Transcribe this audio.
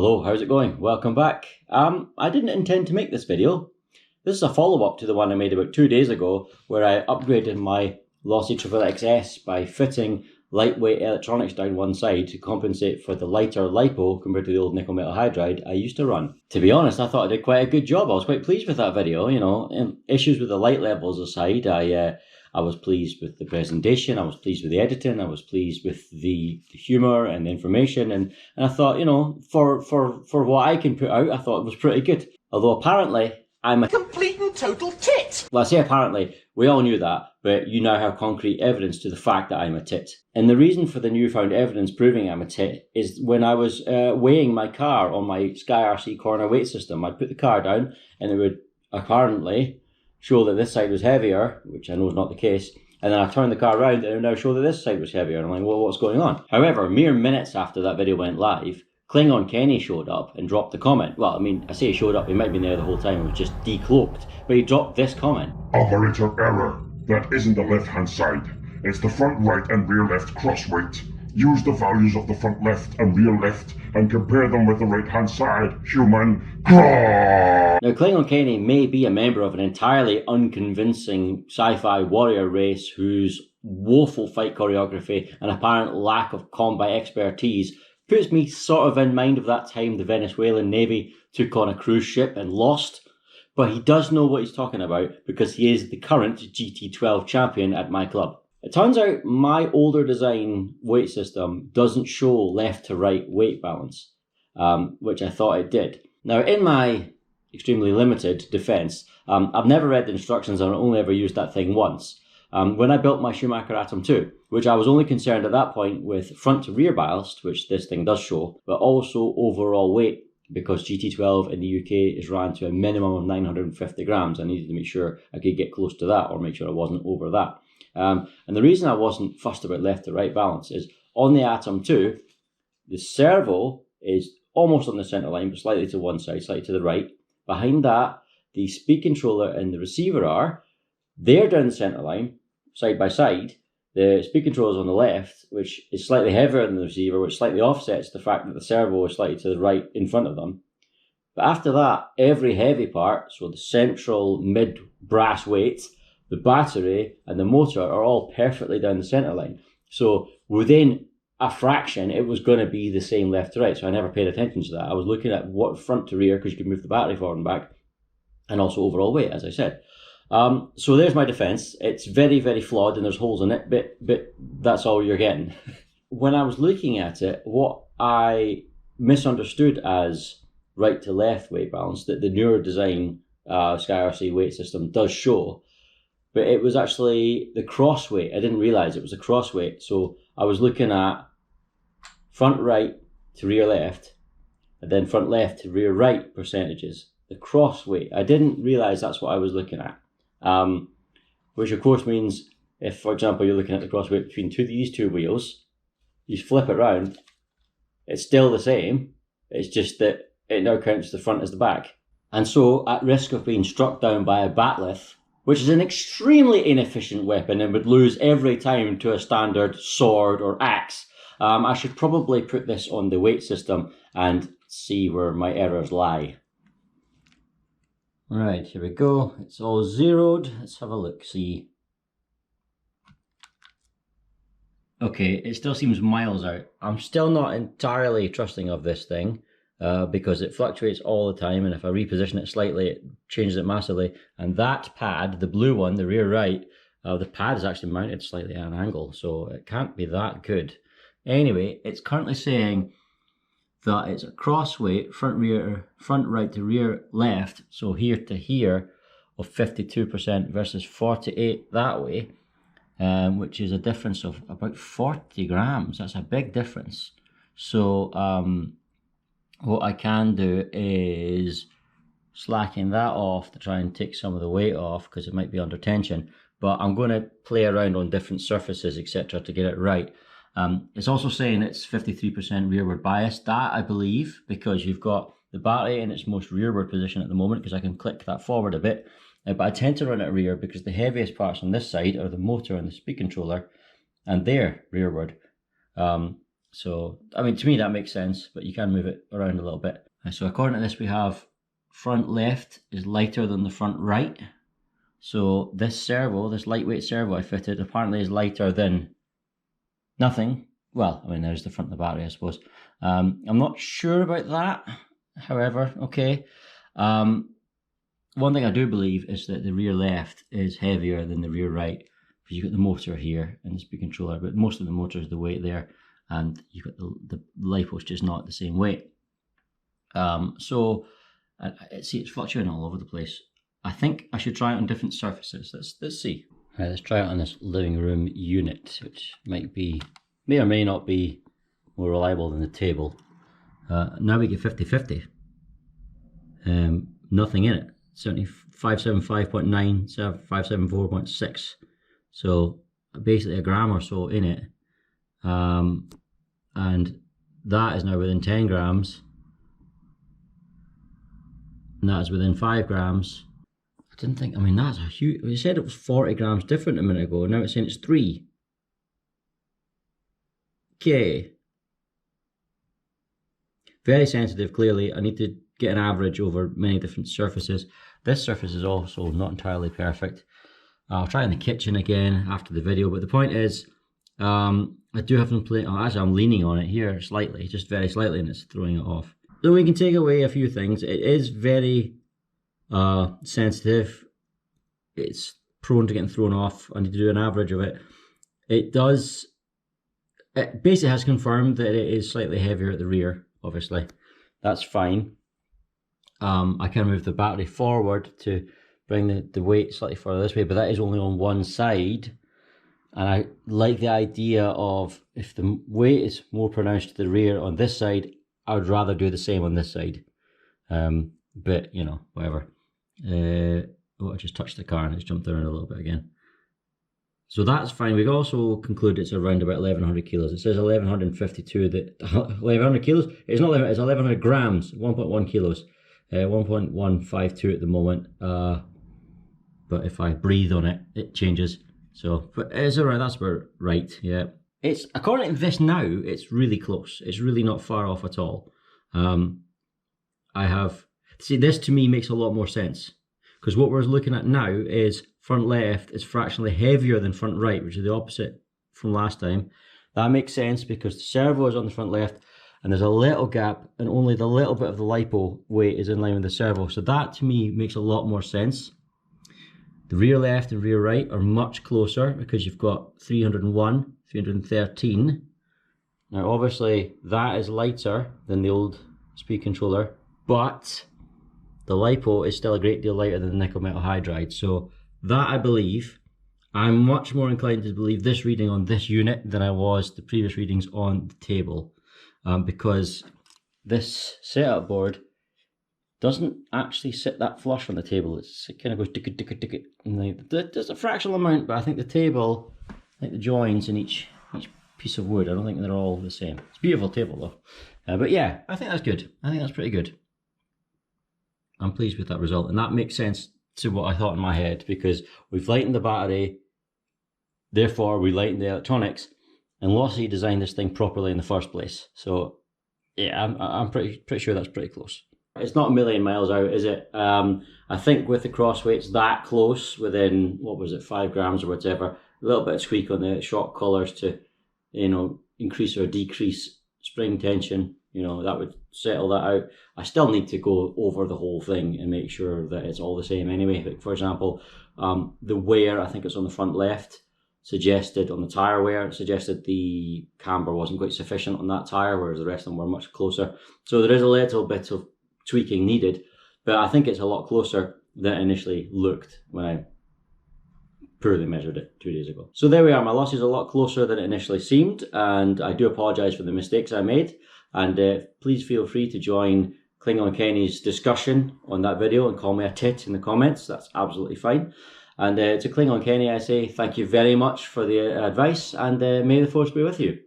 Hello, how's it going? Welcome back. I didn't intend to make this video. This is a follow-up to the one I made about 2 days ago where I upgraded my Losi XXX-S by fitting lightweight electronics down one side to compensate for the lighter LiPo compared to the old nickel metal hydride I used to run. To be honest, I thought I did quite a good job. I was quite pleased with that video, you know. Issues with the light levels aside, I was pleased with the presentation, I was pleased with the editing, I was pleased with the humour and the information, and I thought, you know, for what I can put out, I thought it was pretty good. Although apparently I'm a complete and total tit! Well, I say apparently, we all knew that, but you now have concrete evidence to the fact that I'm a tit. And the reason for the newfound evidence proving I'm a tit is when I was weighing my car on my skyrc corner weight system. I'd put the car down and it would apparently show that this side was heavier, which I know is not the case, and then I turned the car around and it would now show that this side was heavier, and I'm like, well, what's going on? However, mere minutes after that video went live, Klingon Kenny showed up and dropped the comment. Well, I mean, I say he showed up, he might have been there the whole time, it was just decloaked, but he dropped this comment. Operator error. That isn't the left-hand side. It's the front right and rear left crossweight. Use the values of the front left and rear left and compare them with the right-hand side, human. Now, Klingon Kenny may be a member of an entirely unconvincing sci-fi warrior race whose woeful fight choreography and apparent lack of combat expertise puts me sort of in mind of that time the Venezuelan Navy took on a cruise ship and lost. But he does know what he's talking about because he is the current GT12 champion at my club. It turns out my older design weight system doesn't show left to right weight balance, which I thought it did. Now, in my extremely limited defense, I've never read the instructions and I only ever used that thing once. When I built my Schumacher Atom 2, which I was only concerned at that point with front to rear ballast, which this thing does show, but also overall weight, because GT12 in the UK is ran to a minimum of 950 grams. I needed to make sure I could get close to that or make sure I wasn't over that. And the reason I wasn't fussed about left to right balance is on the Atom 2, the servo is almost on the centre line, but slightly to one side, slightly to the right. Behind that, the speed controller and the receiver are, they're down the centre line, side by side. The speed controller is on the left, which is slightly heavier than the receiver, which slightly offsets the fact that the servo is slightly to the right in front of them. But after that, every heavy part, so the central mid-brass weight, the battery and the motor are all perfectly down the centre line. So within a fraction, it was going to be the same left to right. So I never paid attention to that. I was looking at what front to rear, because you can move the battery forward and back, and also overall weight, as I said. So there's my defense. It's very, very flawed and there's holes in it, but that's all you're getting. When I was looking at it, what I misunderstood as right to left weight balance, that the newer design skyrc weight system does show, but it was actually the cross weight. I didn't realize it was a cross weight. So I was looking at front right to rear left, and then front left to rear right percentages. The cross weight, I didn't realize that's what I was looking at. Which of course means if, for example, you're looking at the cross weight between these two wheels, you flip it around, it's still the same, it's just that it now counts the front as the back. And so, at risk of being struck down by a batleth, which is an extremely inefficient weapon and would lose every time to a standard sword or axe, I should probably put this on the weight system and see where my errors lie. Right, here we go. It's all zeroed. Let's have a look, see. Okay, it still seems miles out. I'm still not entirely trusting of this thing because it fluctuates all the time, and if I reposition it slightly, it changes it massively. And that pad, the blue one, the rear right, the pad is actually mounted slightly at an angle, so it can't be that good. Anyway, it's currently saying that it's a cross weight, front right to rear left, so here to here, of 52% versus 48 that way, which is a difference of about 40 grams. That's a big difference. So what I can do is slacken that off to try and take some of the weight off, because it might be under tension, but I'm going to play around on different surfaces, etc., to get it right. It's also saying it's 53% rearward bias. That I believe, because you've got the battery in its most rearward position at the moment, because I can click that forward a bit. But I tend to run it rear because the heaviest parts on this side are the motor and the speed controller, and they're rearward. So, I mean, to me that makes sense, but you can move it around a little bit. So according to this, we have front left is lighter than the front right. So this servo, this lightweight servo I fitted, apparently is lighter than nothing. Well, I mean, there's the front of the battery, I suppose. I'm not sure about that. However, okay. One thing I do believe is that the rear left is heavier than the rear right, because you've got the motor here and the speed controller, but most of the motor is the weight there, and you've got the LiPo's just not the same weight. So see, it's fluctuating all over the place. I think I should try it on different surfaces. Let's see. All right, let's try it on this living room unit, which may or may not be more reliable than the table. Now we get 50-50. Nothing in it. 575.9, 574.6. So basically a gram or so in it. And that is now within 10 grams. And that is within 5 grams. I didn't think, I mean, that's a huge, you said it was 40 grams different a minute ago. Now it's saying it's 3. Okay. Very sensitive, clearly. I need to get an average over many different surfaces. This surface is also not entirely perfect. I'll try in the kitchen again after the video, but the point is, I do have some play. Oh, actually, I'm leaning on it here slightly, just very slightly, and it's throwing it off. So we can take away a few things. It is very sensitive. It's prone to getting thrown off. I need to do an average of it. It basically has confirmed that it is slightly heavier at the rear, obviously. That's fine. I can move the battery forward to bring the weight slightly further this way, but that is only on one side. And I like the idea of, if the weight is more pronounced to the rear on this side, I would rather do the same on this side. But, you know, whatever. Oh, I just touched the car and it's jumped around a little bit again. So that's fine. We've also concluded it's around about 1100 kilos. It says 1152, that 1100 kilos? It's not 11, it's 1100 grams, 1.1 kilos. 1.152 at the moment. But if I breathe on it, it changes. So, but it's around, that's about right, yeah. It's, according to this now, it's really close. It's really not far off at all. See, this to me makes a lot more sense. Because what we're looking at now is front left is fractionally heavier than front right, which is the opposite from last time. That makes sense because the servo is on the front left and there's a little gap and only the little bit of the LiPo weight is in line with the servo. So that to me makes a lot more sense. The rear left and rear right are much closer because you've got 301, 313. Now obviously that is lighter than the old speed controller, but the LiPo is still a great deal lighter than the nickel metal hydride. So that, I believe, I'm much more inclined to believe this reading on this unit than I was the previous readings on the table. Because this setup board doesn't actually sit that flush on the table. It kind of goes tick it, tick it, tick it. And there's a fractional amount, but I think the table, like the joints in each piece of wood, I don't think they're all the same. It's a beautiful table though. But yeah, I think that's good. I think that's pretty good. I'm pleased with that result, and that makes sense to what I thought in my head, because we've lightened the battery, therefore we lightened the electronics, and Losi designed this thing properly in the first place. So yeah, I'm pretty sure that's pretty close. It's not a million miles out, is it? I think with the cross weights that close, within, what was it, 5 grams or whatever, a little bit of tweak on the shock collars to, you know, increase or decrease spring tension, you know, that would settle that out. I still need to go over the whole thing and make sure that it's all the same anyway. Like, for example, the wear, I think it's on the front left, suggested on the tyre wear, suggested the camber wasn't quite sufficient on that tyre, whereas the rest of them were much closer. So there is a little bit of tweaking needed, but I think it's a lot closer than it initially looked when I poorly measured it 2 days ago. So there we are, my loss is a lot closer than it initially seemed, and I do apologise for the mistakes I made, and please feel free to join Klingon Kenny's discussion on that video and call me a tit in the comments. That's absolutely fine. And to Klingon Kenny I say thank you very much for the advice, and may the force be with you.